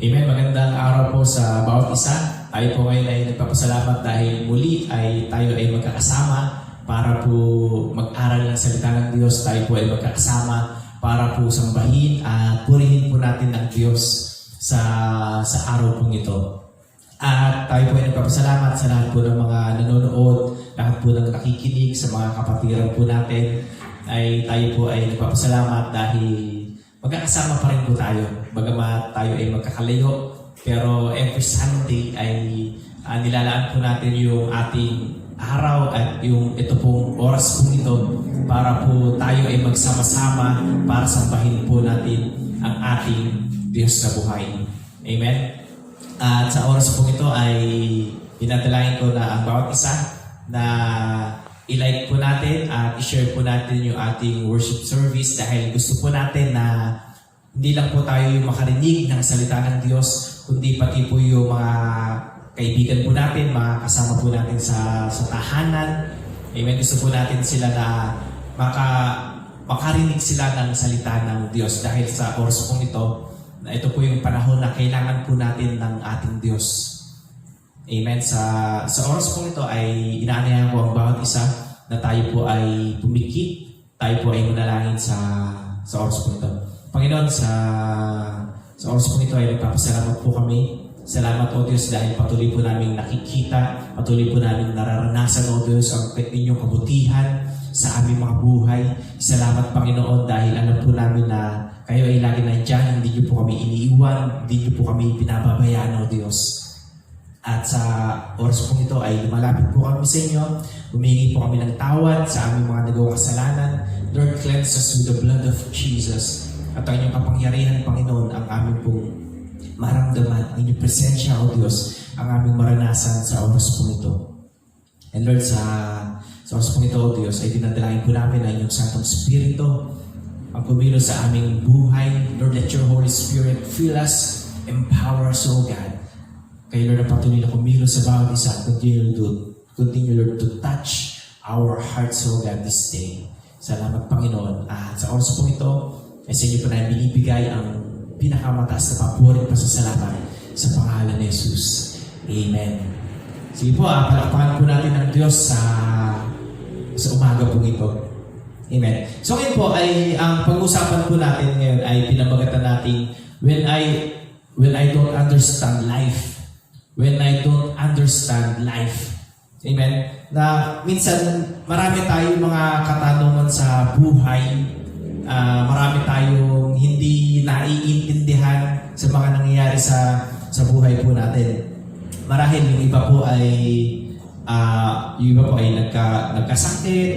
Amen. Magandang araw po sa bawat isa. Tayo po ngayon ay nagpapasalamat dahil muli ay tayo ay magkakasama para po mag-aral ng salita ng Diyos. Tayo po ay magkakasama para po sambahin at purihin po natin ang Diyos sa araw pong ito. At tayo po ay nagpapasalamat sa lahat po ng mga nanonood, lahat po ng nakikinig, sa mga kapatiran po natin. Tayo po ay nagpapasalamat dahil magkakasama pa rin po tayo. Bagamat tayo ay magkakalayo, pero every Sunday ay nilalaan po natin yung ating araw at yung ito pong oras po ito para po tayo ay magsama-sama para sambahin po natin ang ating Diyos na buhay. Amen? At sa oras po ito ay pinadalangin ko na ang bawat isa na i-like po natin at i-share po natin yung ating worship service dahil gusto po natin na hindi lang po tayo yung makarinig ng salita ng Diyos, kundi pati po yung mga kaibigan po natin, mga kasama po natin sa tahanan. Amen. Gusto po natin sila na makarinig sila ng salita ng Diyos dahil sa oras po ito, na ito po yung panahon na kailangan po natin ng ating Diyos. Amen. Sa oras po ito ay inaanyahan ko ang bawat isa na tayo po ay pumikit, tayo po ay manalangin sa oras po ito. Panginoon, sa oras po ito ay nagpapasalamat po kami. Salamat o Diyos dahil patuloy po namin nakikita, patuloy po namin nararanasan o Diyos ang inyong kabutihan sa aming mga buhay. Salamat Panginoon dahil alam po namin na kayo ay lagi nandiyan, hindi niyo po kami iniiwan, hindi niyo po kami pinababayaan o Diyos. At sa oras po ito ay lumalapit po kami sa inyo. Humingi po kami ng tawad sa aming mga nagawang kasalanan. Lord, cleanse us with the blood of Jesus. At ang inyong kapangyarihan, Panginoon, ang aming pong maramdaman, ang inyong presensya, O Diyos, ang aming maranasan sa oras po ito. And Lord, sa oras po ito, O Diyos, ay dinadalangin po namin ang inyong Santong Espiritu, ang kumilos sa aming buhay. Lord, let your Holy Spirit fill us, empower us, O God. Kaya Lord, ang patuloy na kumilos sa bawat isa, continue Lord to touch our hearts, O God, this day. Salamat Panginoon. At sa oras po ito, ay sa inyo po na binibigay ang pinakamataas na papuri at pasasalamat sa pangalan ni Jesus. Amen. Sige po, palakpakan po natin ang Diyos sa umaga po ito. Amen. So ngayon po ay ang pag-usapan po natin ngayon ay pinamagatan natin when I don't understand life. When I don't understand life. Amen. Na minsan marami tayong mga katanungan sa buhay. Marami tayong hindi naiintindihan sa mga nangyayari sa buhay po natin. Marahil yung iba po ay nagkasakit,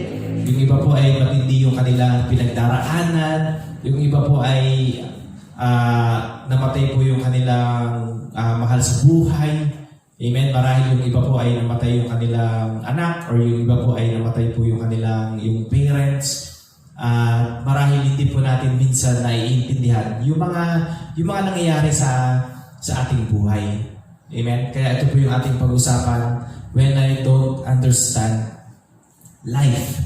yung iba po ay matindi yung kanilang pinagdaraanan, yung iba po ay namatay po yung kanilang mahal sa buhay. Amen. Marahil yung iba po ay namatay yung kanilang anak or yung iba po ay namatay po yung kanilang parents. Marahil hindi po natin minsan naiintindihan yung mga nangyayari sa ating buhay. Amen. Kaya ito po yung ating pag-usapan, when I don't understand life.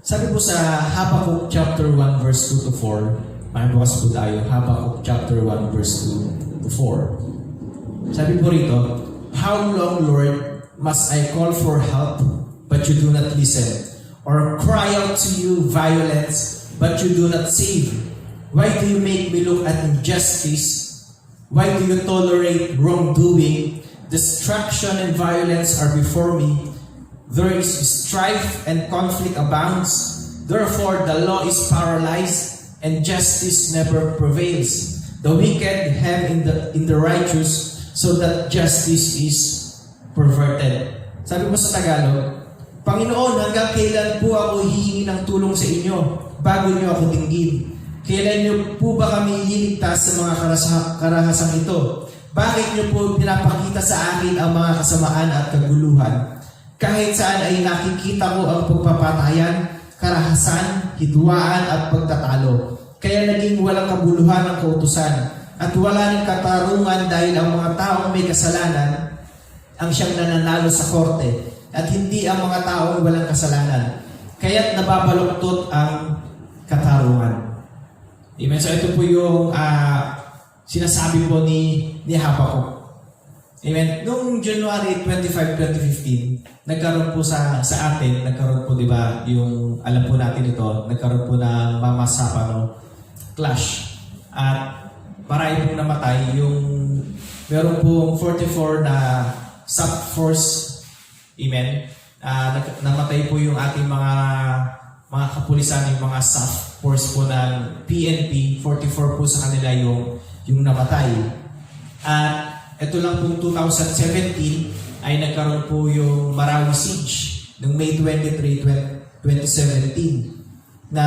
Sabi po sa Habakkuk chapter 1 verse 2 to 4, makibukas po tayo, Habakkuk chapter 1 verse 2 to 4. Sabi po rito, how long, Lord, must I call for help, but you do not listen? Or cry out to you violence, but you do not save? Why do you make me look at injustice? Why do you tolerate wrongdoing? Destruction and violence are before me. There is strife and conflict abounds. Therefore the law is paralyzed, and justice never prevails. The wicked have in the righteous, so that justice is perverted. Sabi mo sa Tagalog, Panginoon, hanggang kailan po ako hihingi ng tulong sa inyo bago niyo ako dinggin? Kailan niyo po ba kami liligtas sa mga karahasang ito? Bakit niyo po pinapakita sa akin ang mga kasamaan at kaguluhan? Kahit saan ay nakikita ko ang pagpapatayan, karahasan, hidwaan at pagtatalo. Kaya naging walang kabuluhan ang kautusan at wala rin katarungan dahil ang mga taong may kasalanan ang siyang nananalo sa korte at hindi ang mga taong walang kasalanan. Kaya't nababaluktot ang katarungan. Amen. So ito po yung sinasabi po ni Habakkuk. Amen. Noong January 25, 2015, nagkaroon po sa atin, nagkaroon po, di ba, yung, alam po natin ito, nagkaroon po ng Mama Sapano clash. At marami pong namatay, yung, meron pong 44 na sub-force, amen, namatay po yung ating mga kapulisan, yung mga sub-force po ng PNP, 44 po sa kanila yung namatay. At ito lang pong 2017 ay nagkaroon po yung Marawi Siege noong May 23, 2017 na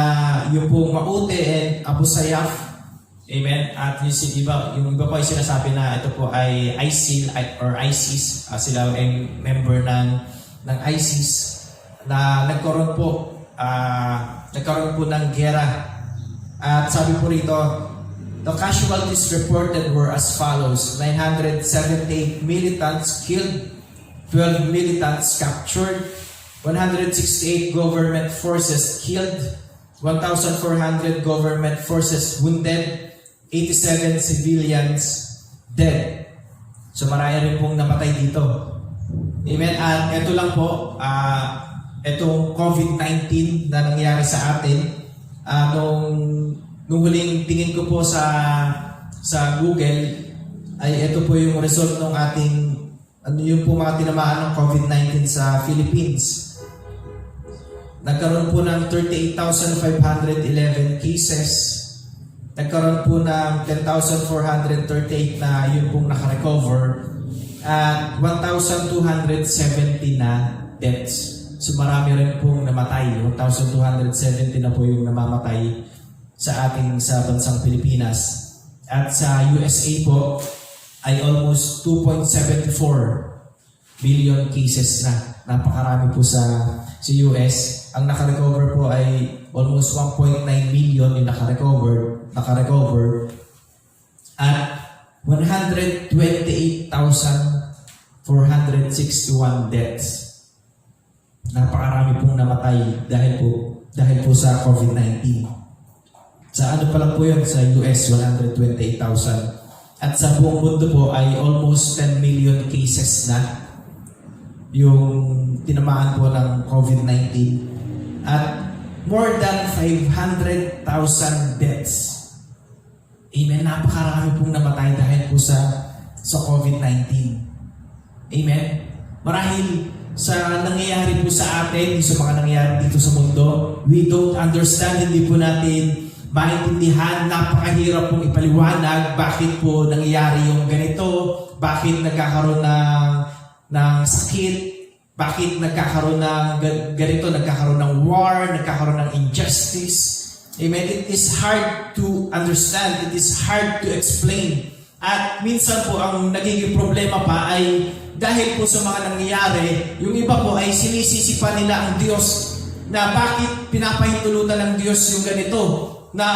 yung pong Maute and Abu Sayyaf, amen, at yung iba po ay sinasabi na ito po ay ISIL or ISIS, sila ay member ng ISIS na nagkaroon po ng gera. At sabi po rito, the casualties reported were as follows: 978 militants killed, 12 militants captured, 168 government forces killed, 1,400 government forces wounded, 87 civilians dead. So marami rin pong napatay dito. Amen. At ito lang po, itong COVID-19 na nangyari sa atin, nung huling tingin ko po sa Google, ay ito po yung result ng ating, yung po mga tinamaan ng COVID-19 sa Philippines. Nagkaroon po ng 38,511 cases. Nagkaroon po ng 10,438 na yun pong nakarecover. At 1,270 na deaths. So marami rin pong namatay. 1,270 na po yung namamatay sa bansang Pilipinas. At sa USA po ay almost 2.74 billion cases na. Napakarami po sa US. Ang nakarecover po ay almost 1.9 million yung nakarecover. At 128,461 deaths. Napakarami pong namatay dahil po sa COVID-19. Sa ano pa lang po yun, sa US, 128,000. At sa buong mundo po ay almost 10 million cases na yung tinamaan po ng COVID-19. At more than 500,000 deaths. Amen. Napakarami pong namatay dahil po sa COVID-19. Amen. Marahil sa nangyayari po sa atin, sa mga nangyayari dito sa mundo, we don't understand, hindi po natin maintindihan, napakahirap pong ipaliwanag bakit po nangyayari yung ganito, bakit nagkakaroon ng sakit, bakit nagkakaroon ng ganito, nagkakaroon ng war, nagkakaroon ng injustice. Amen. It is hard to understand, it is hard to explain. At minsan po ang nagiging problema pa ay dahil po sa mga nangyayari, yung iba po ay sinisisi pa nila ang Diyos na bakit pinapahintulutan ng Diyos yung ganito. Na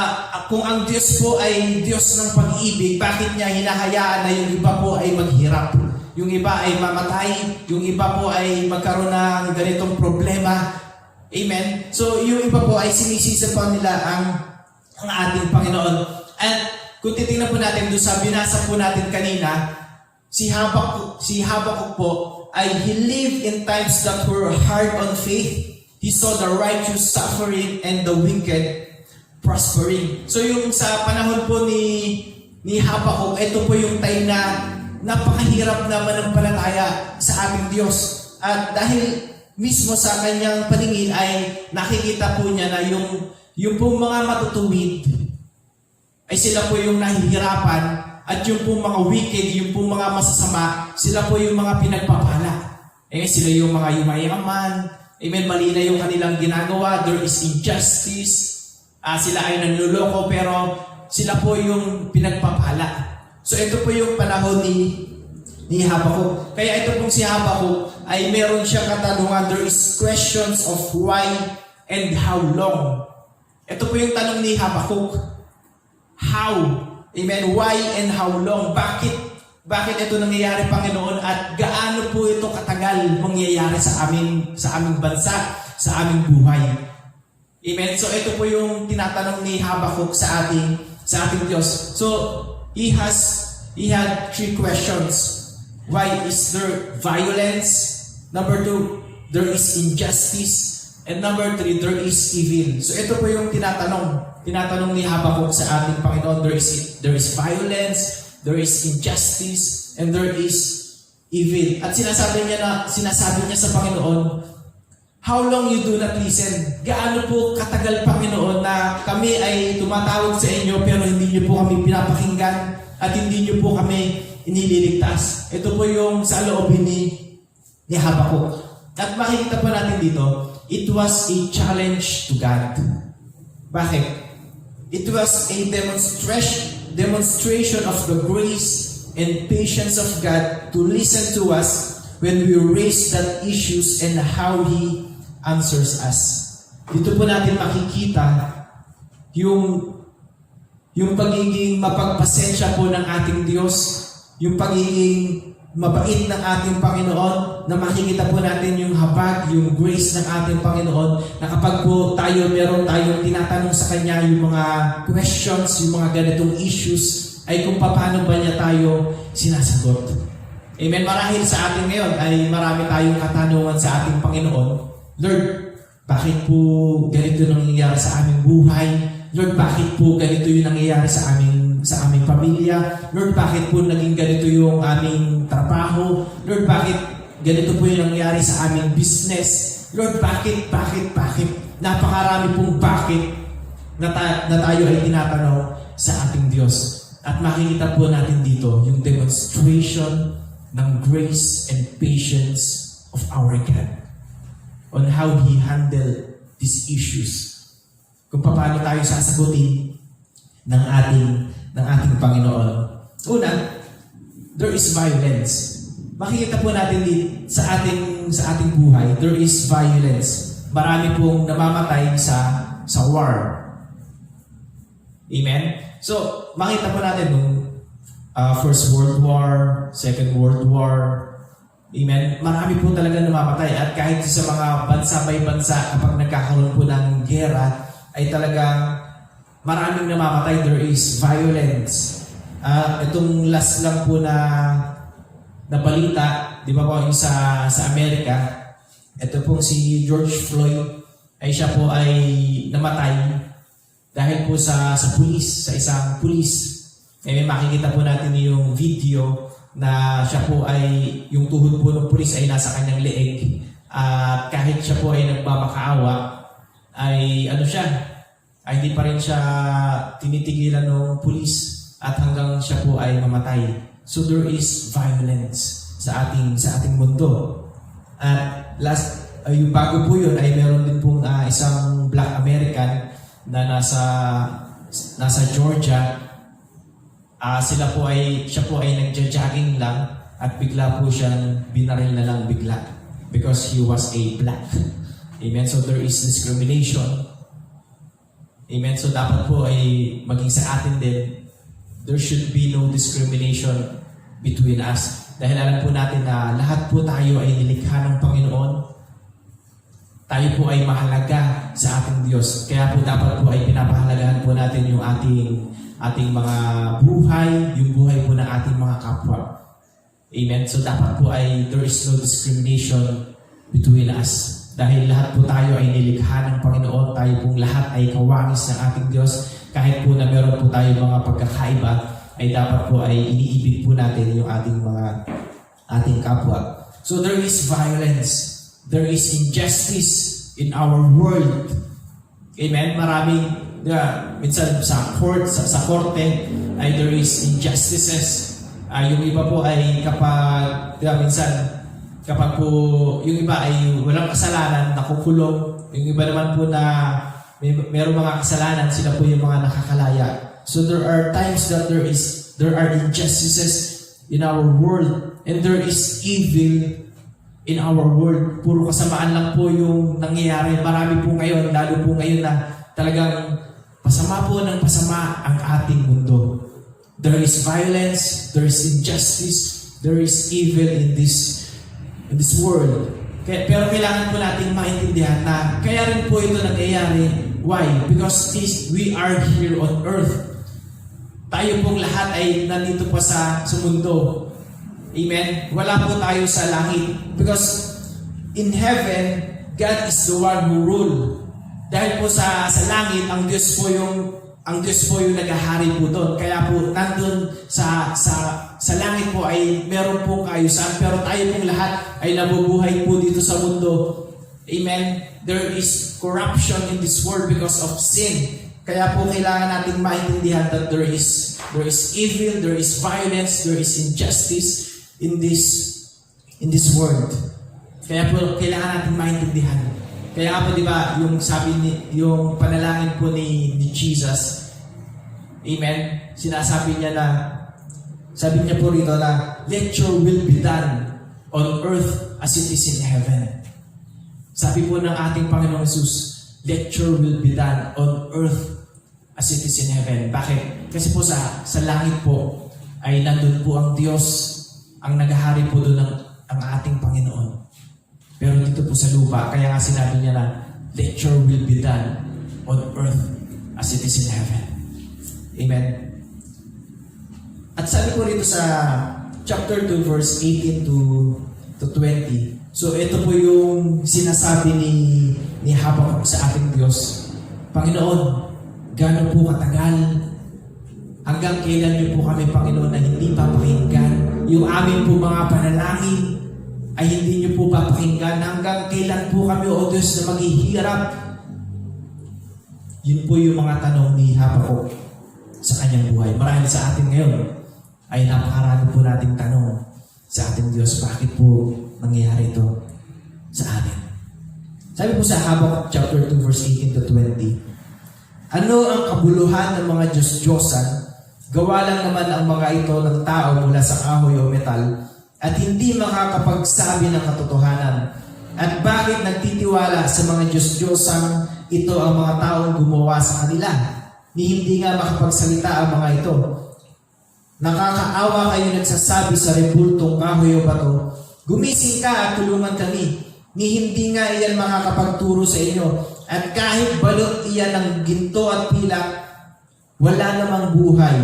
kung ang Diyos po ay Diyos ng pag-ibig, bakit niya hinahayaan na yung iba po ay maghirap? Yung iba ay mamatay, yung iba po ay magkaroon ng ganitong problema. Amen? So yung iba po ay sinisisi pa nila ang ating Panginoon. At kung titingnan po natin doon sa binasa po natin kanina, si Habakkuk po ay he lived in times that were hard on faith. He saw the righteous suffering and the wicked prospering. So yung sa panahon po ni Habakkuk, ito po yung time na napakahirap na manampalataya sa aming Diyos. At dahil mismo sa kanyang paningin ay nakikita po niya na yung pong mga matutuwid ay sila po yung nahihirapan, at yung pong mga wicked, yung pong mga masasama, sila po yung mga pinagpapala. Sila yung mga yumayaman, amen, mali na yung kanilang ginagawa, there is injustice, sila ay nanluloko, pero sila po yung pinagpapala. So ito po yung panahon ni Habakkuk. Kaya ito pong si Habakkuk ay meron siyang katanungan, there is questions of why and how long. Ito po yung tanong ni Habakkuk. How? Amen. Why and how long? Bakit ito nangyayari, Panginoon, at gaano po ito katagal mangyayari sa aming bansa, sa aming buhay? Amen. So ito po yung tinatanong ni Habakkuk sa ating Diyos. So he had three questions. Why is there violence? Number 2, there is injustice. And number 3, there is evil. So ito po yung tinatanong ni Habakkuk sa ating Panginoon. There is violence, there is injustice, and there is evil. At sinasabi niya sa Panginoon, how long you do not listen? Gaano po katagal, Panginoon, na kami ay tumatawag sa inyo pero hindi niyo po kami pinapakinggan at hindi niyo po kami inililigtas. Ito po yung sa loobin ni Habakkuk. At makikita po natin dito, it was a challenge to God. Bakit? It was a demonstration of the grace and patience of God to listen to us when we raise that issues and how He answers us. Dito po natin makikita yung pagiging mapagpasensya po ng ating Diyos, yung pagiging mabait ng ating Panginoon, na makikita po natin yung habag, yung grace ng ating Panginoon, na kapag po meron tayong tinatanong sa Kanya yung mga questions, yung mga ganitong issues, ay kung paano ba niya tayo sinasagot. Amen. Marahil sa atin ngayon ay marami tayong katanungan sa ating Panginoon. Lord, bakit po ganito nangyayari sa aming buhay? Lord, bakit po ganito yung nangyayari sa aming pamilya? Lord, bakit po naging ganito yung aming trabaho? Lord, bakit ganito po yung nangyayari sa aming business? Lord, bakit? Napakarami pong bakit na tayo ay tinatanong sa ating Diyos. At makikita po natin dito yung demonstration ng grace and patience of our God on how He handled these issues. Kung paano tayo sasagutin ng ating Panginoon. Una, there is violence. Makikita po natin din sa ating buhay, there is violence. Marami pong namamatay sa war. Amen? So, makita po natin nung First World War, Second World War, amen? Marami po talaga namamatay. At kahit sa mga bansa by bansa, kapag nagkakaroon po ng gera, ay talagang maraming namamatay. There is violence. Itong last lang po na balita, di ba po, yung sa Amerika, ito pong si George Floyd, ay siya po ay namatay dahil po sa isang pulis. May makikita po natin yung video na siya po ay, yung tuhod po ng pulis ay nasa kanyang leeg. At kahit siya po ay nagmamakaawa, ay hindi pa rin siya tinitigilan ng pulis at hanggang siya po ay mamatay. So there is violence sa ating mundo. At yung bago po yun ay meron din pong isang Black American na nasa Georgia. Siya po ay nagja-jogging lang at bigla po siyang binaril na lang bigla because he was a black. Amen. So there is discrimination. Amen. So dapat po ay maging sa atin din, there should be no discrimination between us. Dahil alam po natin na lahat po tayo ay nilikha ng Panginoon. Tayo po ay mahalaga sa ating Diyos. Kaya po dapat po ay pinapahalagahan po natin yung ating mga buhay, yung buhay po ng ating mga kapwa. Amen. So dapat po ay there is no discrimination between us. Dahil lahat po tayo ay nilikha ng Panginoon, tayo pong lahat ay kawangis ng ating Diyos. Kahit po na meron po tayo mga pagkakaiba, ay dapat po ay iniibig po natin yung ating kapwa. So there is violence, there is injustice in our world. Amen? Maraming, minsan sa korte, ay there is injustices. Yung iba po ay minsan, kapag po yung iba ay walang kasalanan, nakukulong. Yung iba naman po na mayroong mga kasalanan, sila po yung mga nakakalaya. So there are times that there are injustices in our world and there is evil in our world. Puro kasamaan lang po yung nangyayari. Marami po ngayon, lalo po ngayon na talagang pasama po ng pasama ang ating mundo. There is violence, there is injustice, there is evil in this world. Pero kailangan po natin maintindihan na kaya rin po ito nangyayari. Why? Because we are here on earth. Tayo pong lahat ay nandito pa sa mundo. Amen? Wala po tayo sa langit. Because in heaven, God is the one who rule. Dahil po sa langit, ang Diyos po yung naghahari po doon. Kaya po nandun sa langit po ay meron pong kaayusan. Pero tayo pong lahat ay nabubuhay po dito sa mundo. Amen? There is corruption in this world because of sin. Kaya po kailangan nating maintindihan that there is evil, there is violence, there is injustice in this world. Kaya po kailangan nating maintindihan. Kaya po 'di ba, yung panalangin po ni Jesus. Amen. Sinasabi niya na, sabi niya po rito na, let your will be done on earth as it is in heaven. Sabi po ng ating Panginoong Jesus, let your will be done on earth as it is in heaven. Bakit? Kasi po sa langit po ay nandun po ang Diyos, ang naghahari po doon ang ating Panginoon. Pero dito po sa lupa, kaya nga sinabi niya na, let your will be done on earth as it is in heaven. Amen. At sabi po rito sa chapter 2 verse 18 to 20. So ito po yung sinasabi ni Habakuk sa ating Diyos. Panginoon, gaano po katagal? Hanggang kailan niyo po kami, Panginoon, na hindi papakinggan? Yung amin po mga panalangin ay hindi niyo po papakinggan. Hanggang kailan po kami, O Diyos, na maghihirap? Yun po yung mga tanong ni Habakuk sa kanyang buhay. Marahil sa atin ngayon ay napakarami po nating tanong sa ating Diyos. Bakit po nangyayari ito sa atin? Sabi po sa Habakuk chapter 2 verse 18 to 20, ano ang kabuluhan ng mga Diyos-Diyosan? Gawa lang naman ang mga ito ng tao mula sa kahoy o metal at hindi makakapagsabi ng katotohanan. At bakit nagtitiwala sa mga Diyos-Diyosang ito ang mga taong gumawa sa kanila? Ni hindi nga makapagsalita ang mga ito. Nakakaawa kayo nagsasabi sa rebultong kahoy o bato, gumising ka at tulungan kami. Ni hindi nga iyan makakapagturo sa inyo. At kahit balot iyan ng ginto at pilak, wala namang buhay.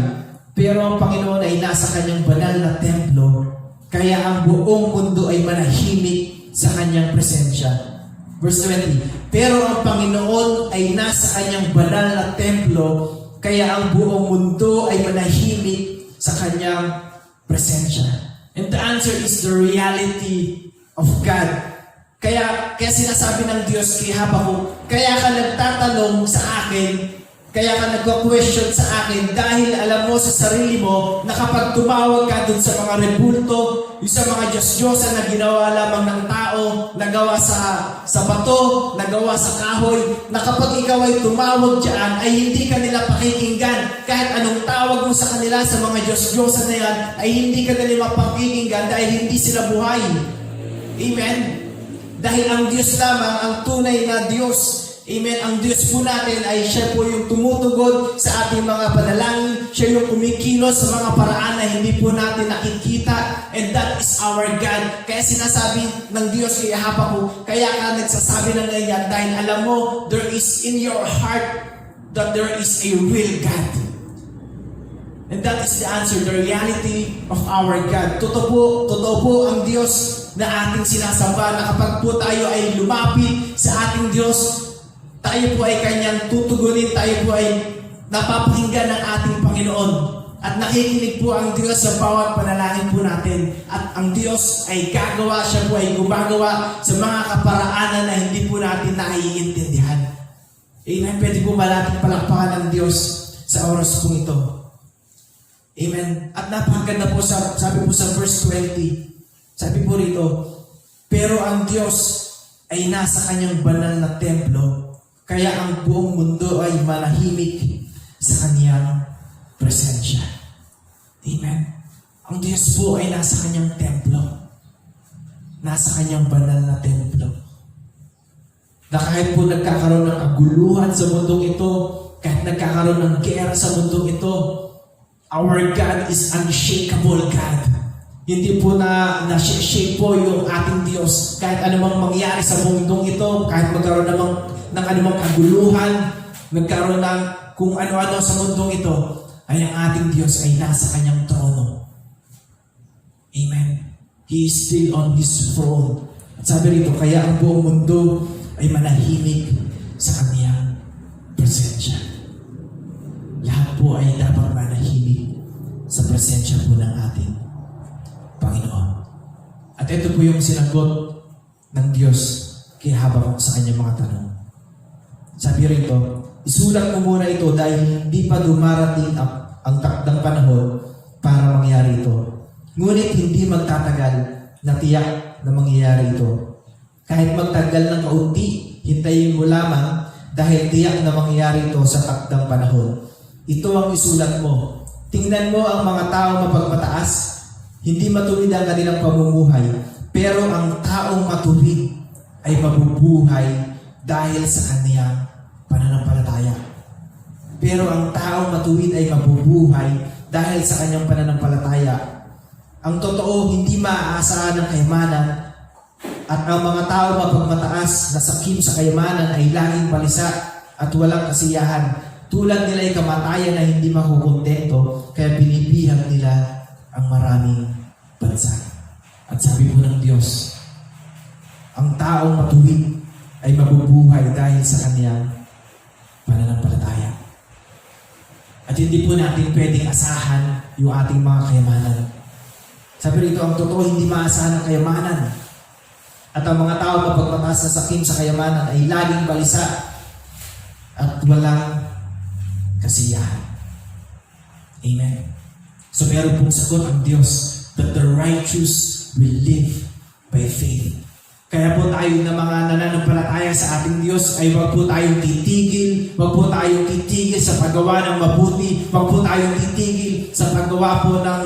Pero ang Panginoon ay nasa kanyang banal na templo, kaya ang buong mundo ay manahimik sa kanyang presensya. Verse 20, pero ang Panginoon ay nasa kanyang banal na templo, kaya ang buong mundo ay manahimik sa kanyang presensya. And the answer is the reality of God. Kaya sinasabi ng Diyos kay Habakuk, kaya ka nagtatanong sa akin, kaya ka nagko-question sa akin dahil alam mo sa sarili mo na kapag tumawag ka dun sa mga rebulto, yung sa mga Diyos-Diyosan na ginawa lamang ng tao, nagawa sa bato, nagawa sa kahoy, na kapag ikaw ay tumawag dyan, ay hindi ka nila pakikinggan. Kahit anong tawag mo sa kanila sa mga Diyos-Diyosan na yan, ay hindi ka nila mapakikinggan dahil hindi sila buhay. Amen? Dahil ang Diyos lamang ang tunay na Diyos. Amen. Ang Diyos po natin ay siya po yung tumutugod sa ating mga panalangin. Siya yung kumikilos sa mga paraan na hindi po natin nakikita. And that is our God. Kaya sinasabi ng Diyos kay Habakuk, kaya ka nagsasabi ng ganyan dahil alam mo, there is in your heart that there is a real God. And that is the answer, the reality of our God. Totoo po ang Diyos na ating sinasamba na kapag po tayo ay lumapit sa ating Diyos, tayo po ay kanyang tutugunin, tayo po ay napapakinggan ng ating Panginoon. At nakikinig po ang Diyos sa bawat panalangin po natin. At ang Diyos ay gagawa, siya po ay gumagawa sa mga kaparaanan na hindi po natin naiintindihan. Amen. Pwede po ba natin palakpakan ng Diyos sa oras po ito? Amen. At napakaganda po, sabi po sa verse 20, sabi po rito, pero ang Diyos ay nasa kanyang banal na templo, kaya ang buong mundo ay manahimik sa kaniyang presensya. Amen. Ang Diyos po ay nasa kanyang templo. Nasa kanyang banal na templo. Na kahit po nagkakaroon ng kaguluhan sa mundong ito, kahit nagkakaroon ng gera sa mundong ito, our God is unshakable God. Hindi po na-shake po yung ating Diyos. Kahit anumang mangyari sa mundong ito, kahit magkaroon ng anumang kaguluhan, nagkaroon ng kung ano-ano sa mundong ito, ay ang ating Diyos ay nasa kanyang trono. Amen. He is still on His throne. At sabi rito, kaya ang buong mundo ay manahimik sa kaniyang presensya. Lahat po ay dapat manahimik sa presensya po ng ating Panginoon. At ito po yung sinagot ng Diyos kay Habakuk sa kanyang mga tanong. Sabi rito, isulat mo muna ito dahil hindi pa dumarating ang takdang panahon para mangyari ito. Ngunit hindi magtatagal na tiyak na mangyayari ito. Kahit magtagal ng kaunti, hintayin mo lamang dahil tiyak na mangyayari ito sa takdang panahon. Ito ang isulat mo. Tingnan mo ang mga tao mapagmataas, hindi matuwid ang kanilang pamumuhay, pero ang taong matuwid ay mabubuhay dahil sa kaniyang pananampalataya. Pero ang taong matuwid ay mabubuhay dahil sa kanyang pananampalataya. Ang totoo, hindi maaasahan ng kayamanan at ang mga tao mapagmataas na sakim sa kayamanan ay laging balisa at walang kasiyahan. Tulad nila ay kamatayan na hindi makukontento kaya binibihag nila ang maraming bansa. At sabi po ng Diyos, ang taong matuwid ay mabubuhay dahil sa kaniyang pananampalataya. At hindi po natin pwedeng asahan yung ating mga kayamanan. Sabi rito, ang totoo hindi maasahan ang kayamanan. At ang mga tao mapagmataas na sakim sa kayamanan ay laging balisa at walang kasiyahan. Amen. So meron pong sagot ang Diyos that the righteous will live by faith. Kaya po tayo na mga nananampalataya sa ating Diyos ay wag po tayong titigil, wag po tayong titigil sa paggawa ng mabuti, wag po tayong titigil sa paggawa po ng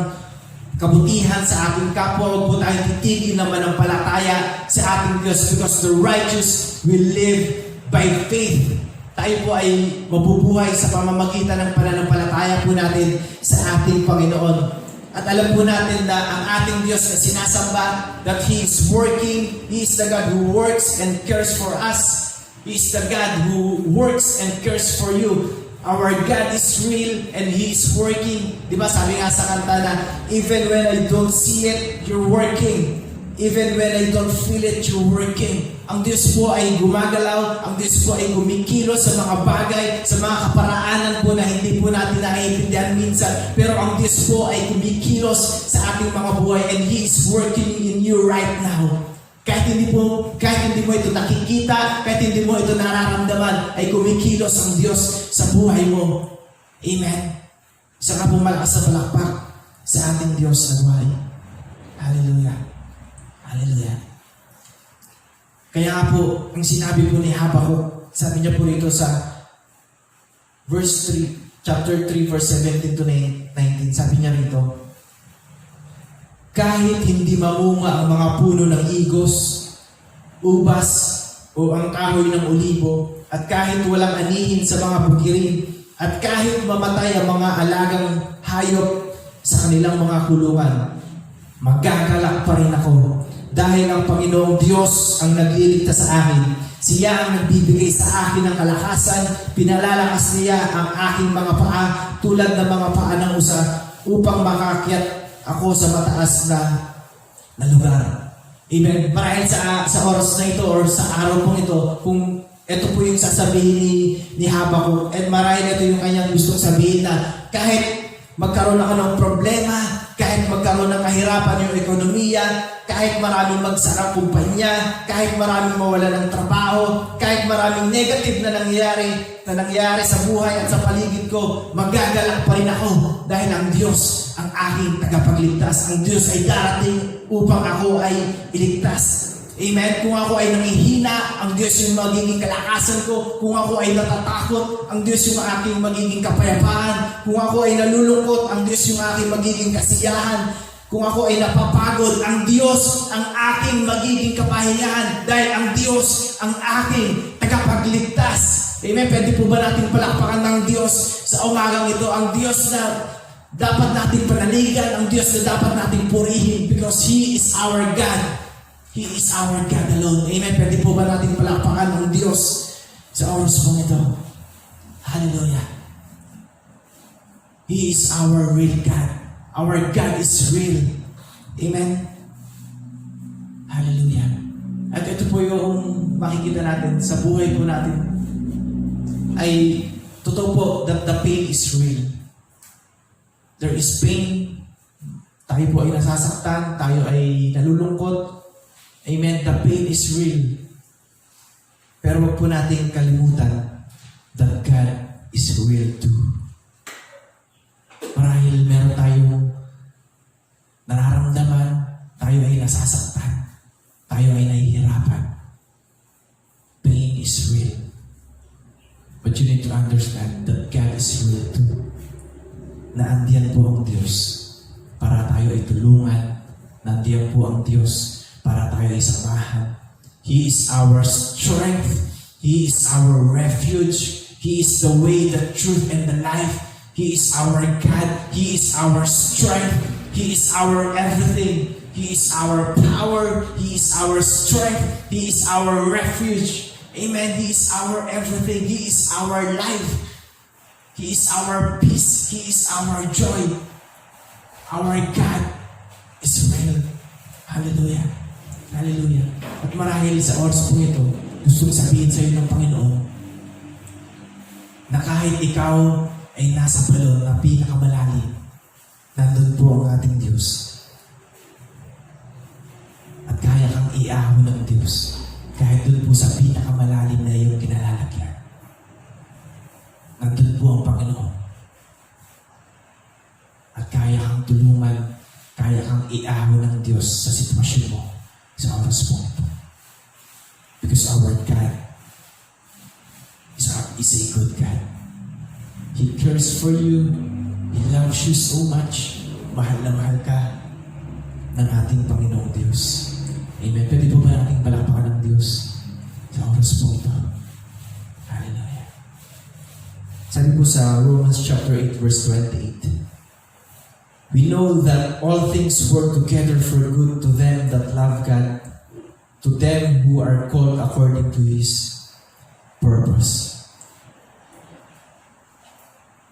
kabutihan sa ating kapwa, wag po tayong titigil na manampalataya sa ating Diyos because the righteous will live by faith. Tayo po ay mabubuhay sa pamamagitan ng pananampalataya po natin sa ating Panginoon. At alam po natin na ang ating Diyos na sinasamba, that He is working, He is the God who works and cares for us. He is the God who works and cares for you. Our God is real and He is working. Diba sabi nga sa kanta na, even when I don't see it, you're working. Even when I don't feel it, you're working. Ang Diyos po ay gumagalaw, ang Diyos po ay kumikilos sa mga bagay, sa mga kaparaanan po na hindi po natin naiintindihan minsan. Pero ang Diyos po ay kumikilos sa ating mga buhay and He is working in you right now. Kahit hindi mo ito nakikita, kahit hindi mo ito nararamdaman, ay kumikilos ang Diyos sa buhay mo. Amen. Isa nga po malakas na palakpak sa ating Diyos na buhay. Hallelujah. Hallelujah. Kaya nga po, ang sinabi po ni Habakuk, sabi niya po rito sa verse 3, chapter 3, verse 17 to 19, sabi niya rito, kahit hindi mamunga ang mga puno ng igos, ubas, o ang kahoy ng olibo, at kahit walang anihin sa mga bukirin, at kahit mamatay ang mga alagang hayop sa kanilang mga kulungan, magagalak pa rin ako. Dahil ang Panginoong Diyos ang nagliligtas sa akin. Siya ang nagbibigay sa akin ng kalakasan. Pinalalakas niya ang aking mga paa tulad ng mga paa ng usa upang makakyat ako sa mataas na lugar. Amen. Marahil sa oras na ito or sa araw pong ito, kung ito po yung sasabihin ni Habakuk, at marahil ito yung kanyang gustong sabihin na kahit magkaroon ako ng problema, kahit magkaroon ng kahirapan yung ekonomiya, kahit maraming magsarang kumpanya, kahit maraming mawala ng trabaho, kahit maraming negative na nangyari sa buhay at sa paligid ko, magagalak pa rin ako dahil ang Diyos ang aking tagapagligtas. Ang Diyos ay darating upang ako ay iligtas. Amen? Kung ako ay nangihina, ang Diyos yung magiging kalakasan ko. Kung ako ay natatakot, ang Diyos yung aking magiging kapayapaan. Kung ako ay nalulungkot, ang Diyos yung aking magiging kasiyahan. Kung ako ay napapagod, ang Diyos ang aking magiging kapahingahan dahil ang Diyos ang aking tagapagligtas. Amen? Pwede po ba natin palakpakan ng Diyos sa umagang ito? Ang Diyos na dapat natin panaligan, ang Diyos na dapat natin purihin because He is our God. He is our God alone. Amen? Pwede po ba natin palakpakan ng Diyos sa oras pong ito? Hallelujah. He is our real God. Our God is real. Amen? Hallelujah. At ito po yung makikita natin sa buhay po natin ay totoo po that the pain is real. There is pain. Tayo po ay nasasaktan. Tayo ay nalulungkot. Amen? The pain is real. Pero wag po natin kalimutan that God is real too. Marahil meron tayong nararamdaman, tayo ay nasasaktan, tayo ay nahihirapan. Pain is real. But you need to understand that God is real too. Na andiyan po ang Diyos para tayo ay tulungan. Nandiyan po ang Diyos para tayo ay samahan. He is our strength. He is our refuge. He is the way, the truth, and the life. He is our God. He is our strength. He is our everything. He is our power. He is our strength. He is our refuge. Amen. He is our everything. He is our life. He is our peace. He is our joy. Our God is real. Hallelujah. Hallelujah. At marahil sa oras po ito, gusto sabihin sa iyo ng Panginoon na kahit ikaw ay nasa balon na pinakamalalim, nandun po ang ating Diyos. At kaya kang iahon ng Diyos kahit dun po sa pinakamalalim na iyong kinalalagyan. Nandun po ang Panginoon. At kaya kang tulungan, kaya kang iahon ng Diyos sa sitwasyon mo sa oras po ito. Because our God is a good God. He cares for you. He loves you so much. Mahal na mahal ka ng ating Panginoong Diyos. Amen. Pwede po ba nating palakpakan ng Diyos sa oras po ito? Hallelujah. Sabi po sa Romans chapter 8 verse 28, we know that all things work together for good to them that love God, to them who are called according to His purpose.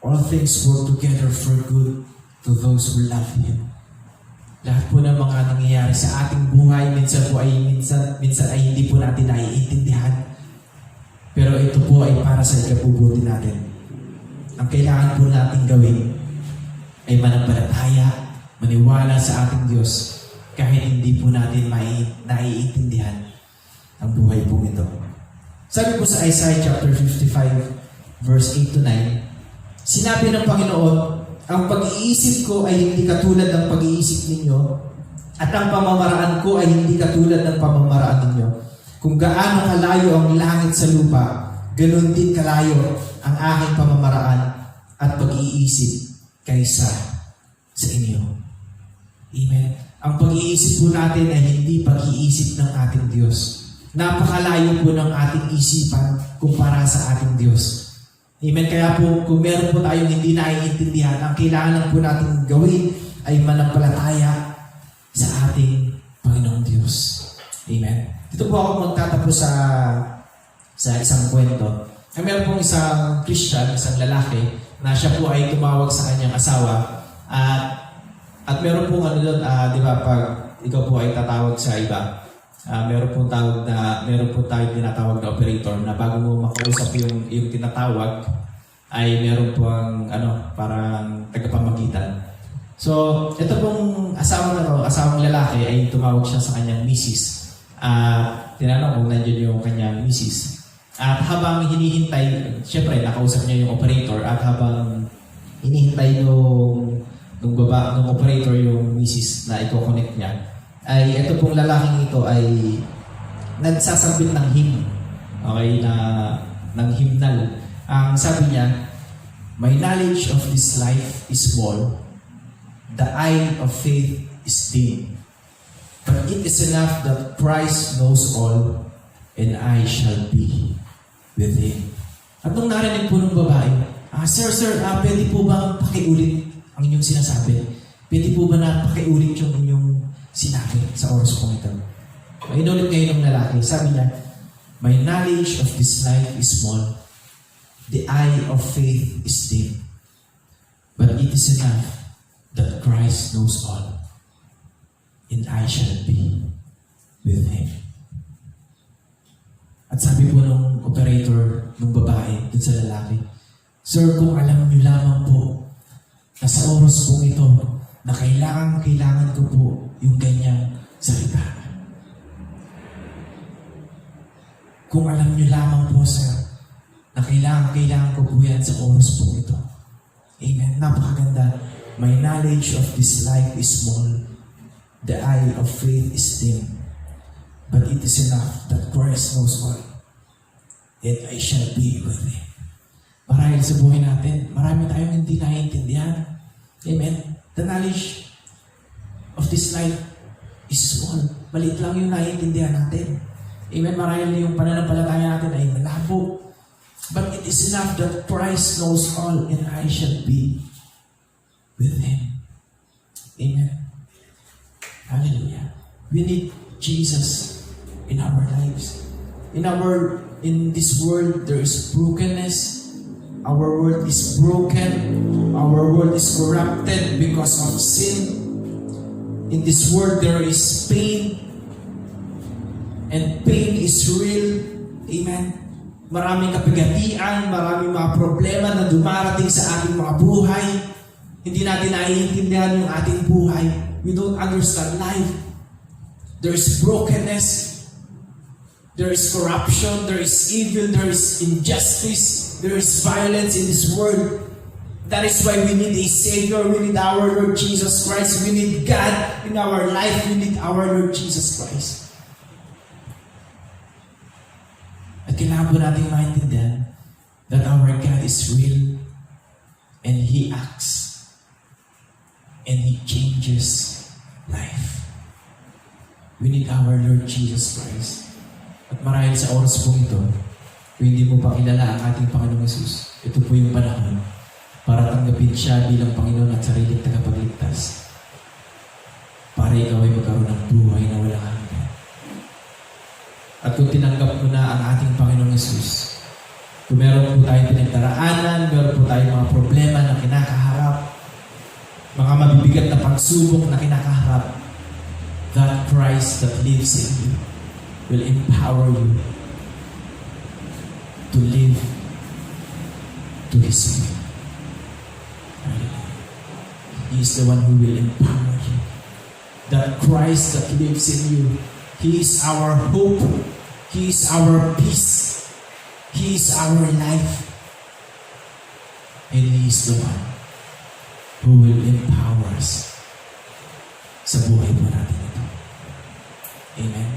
All things work together for good to those who love Him. Lahat po ng mga nangyayari sa ating buhay, minsan ay hindi po natin naiintindihan. Pero ito po ay para sa ikabubuti natin. Ang kailangan po natin gawin ay manampalataya, maniwala sa ating Diyos kahit hindi po natin naiintindihan ang buhay po ito. Sabi po sa Isaiah chapter 55 verse 8 to 9, sinabi ng Panginoon, ang pag-iisip ko ay hindi katulad ng pag-iisip ninyo at ang pamamaraan ko ay hindi katulad ng pamamaraan ninyo. Kung gaano kalayo ang langit sa lupa, ganun din kalayo ang aking pamamaraan at pag-iisip kaysa sa inyo. Amen. Ang pag-iisip po natin ay hindi pag-iisip ng ating Diyos. Napakalayo po ng ating isipan kumpara sa ating Diyos. Amen. Kaya po, kung meron po tayong hindi naiintindihan, ang kailangan po natin gawin ay manampalataya sa ating Panginoong Diyos. Amen. Dito po ako magtatapos sa isang kwento. Meron pong isang Christian, isang lalaki, na siya po ay tumawag sa kanyang asawa. At meron pong di ba, pag ikaw po ay tatawag sa iba, meron pong tayong tinatawag na operator na bago mo makausap yung tinatawag ay meron pong parang tagapamagitan. So, ito pong asawang lalaki ay tumawag siya sa kanyang misis. Tinanong kung nandiyan yung kanyang misis. At habang hinihintay, syempre nakausap niya yung operator at habang hinihintay nung operator yung misis na i-connect niya, ay ito pong lalaking ito ay nagsasambit ng hymn. Okay, ng hymnal. Ang sabi niya, my knowledge of this life is small, the eye of faith is dim, but it is enough that Christ knows all, and I shall be with Him. At nung narinig po ng babae, Sir, pwede po ba pakiulit ang inyong sinasabi? Pwede po ba na pakiulit yung inyong sinabi sa oras po ito? Inulit ngayon ng lalaki. Sabi niya, my knowledge of this life is small, the eye of faith is dim, But it is enough that Christ knows all, and I shall be with Him. At sabi po nung operator, nung babae, dun sa lalaki, Sir, kung alam niyo lamang po na sa oras po ito, na kailangan ko po yung ganyang salita. Kung alam niyo lamang po, Sir, na kailangan ko po yan sa oras po ito. Amen. Napakaganda. My knowledge of this life is small. The eye of faith is dim. But it is enough that Christ knows all. And I shall be with Him. Marahil sa buhay natin, marami tayong hindi naiintindihan. Amen. The knowledge of this life is small. Maliit lang yung naiintindihan natin. Amen. Marahil yung pananampalataya natin ay malabo. But it is enough that Christ knows all and I shall be with Him. Amen. Hallelujah. We need Jesus in our lives. In this world, there is brokenness. Our world is broken. Our world is corrupted because of sin. In this world, there is pain. And pain is real. Amen. Maraming kapigatian, maraming mga problema na dumarating sa ating mga buhay. Hindi natin naiintindihan yung ating buhay. We don't understand life. There is brokenness. There is corruption. There is evil. There is injustice. There is violence in this world. That is why we need a Savior. We need our Lord Jesus Christ. We need God in our life. We need our Lord Jesus Christ. At kailangan po natin maintindihan that our God is real and He acts and He changes life. We need our Lord Jesus Christ. At marahil sa oras po ito, kung hindi mo pa kilala ang ating Panginoong Jesus, ito po yung panahon para tanggapin Siya bilang Panginoon at sariling tagapagligtas. Para ikaw ay magkaroon ng buhay na walang hanggan. At kung tinanggap mo na ang ating Panginoong Jesus, kung meron po tayong pinagdaraanan, meron po tayong mga problema na kinakaharap, mga mabibigat na pagsubok na kinakaharap, that Christ that lives in you will empower you to live to His will. He is the one who will empower you. That Christ that lives in you, He is our hope. He is our peace. He is our life. And He is the one who will empower us sa buhay po natin ito. Amen.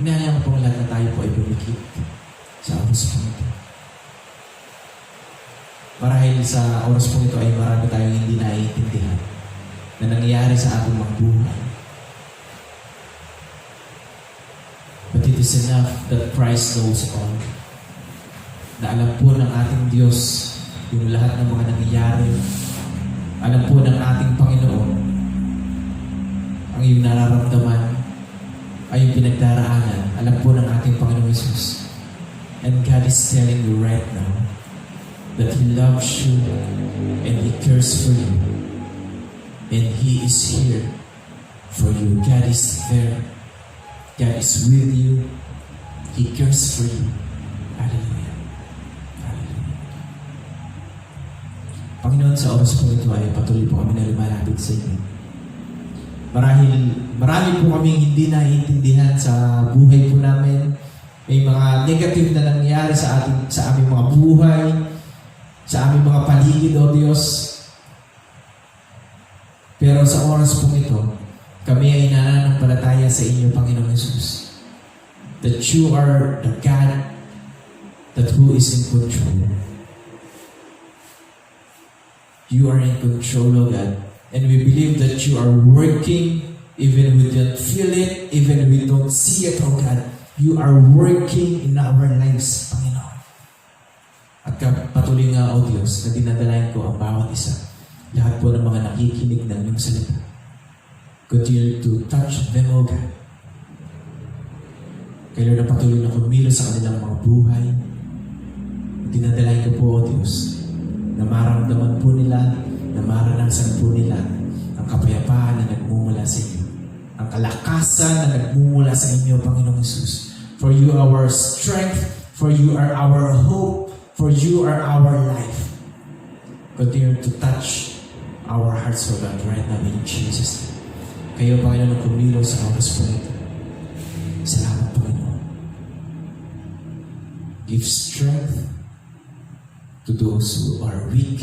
Inahayang po lahat na tayo po ay bumikit sa oras po ito. Marahil sa oras po ito ay marami tayong hindi naiintindihan na nangyayari sa ating mga buhay. But it is enough that Christ knows all. Na alam po ng ating Diyos yung lahat ng mga nangyayari. Alam po ng ating Panginoon ang iyong nararamdaman ay yung pinagdaraanan. Alam po ng ating Panginoon Jesus. And God is telling you right now that He loves you and He cares for you. And He is here for you. God is there. God is with you. He cares for you. Hallelujah. Hallelujah. Panginoon, sa oras po ito ay patuloy po kami na lumalapit sa inyo. Marami po kaming hindi naiintindihan sa buhay po namin. May mga negative na nangyayari sa aming mga buhay, sa aming mga paligid, O Diyos. Pero sa oras po ito, kami ay nananampalataya sa inyo, Panginoong Jesus, that you are the God that who is in control. You are in control, O God. And we believe that you are working even we don't feel it, even we don't see it, O God. You are working in our lives, Panginoon. At patuloy nga, O Diyos, na dinadalayan ko ang bawat isa. Lahat po ng mga nakikinig ng iyong salita. Continue to touch them, O God. Kaya Lord, na patuloy na kumilos sa kanilang mga buhay. Dinadalayan ko po, O Diyos, na maramdaman po nila na maranasan po nila ang kapayapaan na nagmumula sa inyo. Ang kalakasan na nagmumula sa inyo, Panginoong Jesus. For you are our strength, for you are our hope, for you are our life. Continue to touch our hearts, O God, right now in Jesus' name. Kayo, Panginoon, ang kumilos sa oras po nito. Salamat, Panginoon. Give strength to those who are weak.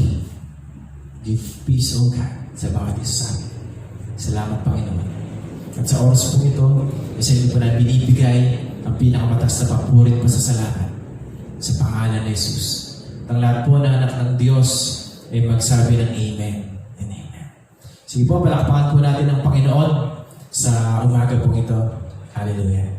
Give peace, O God, sa bawat isa sa amin. Salamat, Panginoon. At sa oras po ito, isa ito po na binibigay ang pinakamataas na papurit pa sa salamat sa pangalan ni Jesus. Ang lahat po na anak ng Diyos ay magsabi ng Amen and Amen. Sige po, palakpakan po natin ang Panginoon sa umaga po ito. Hallelujah.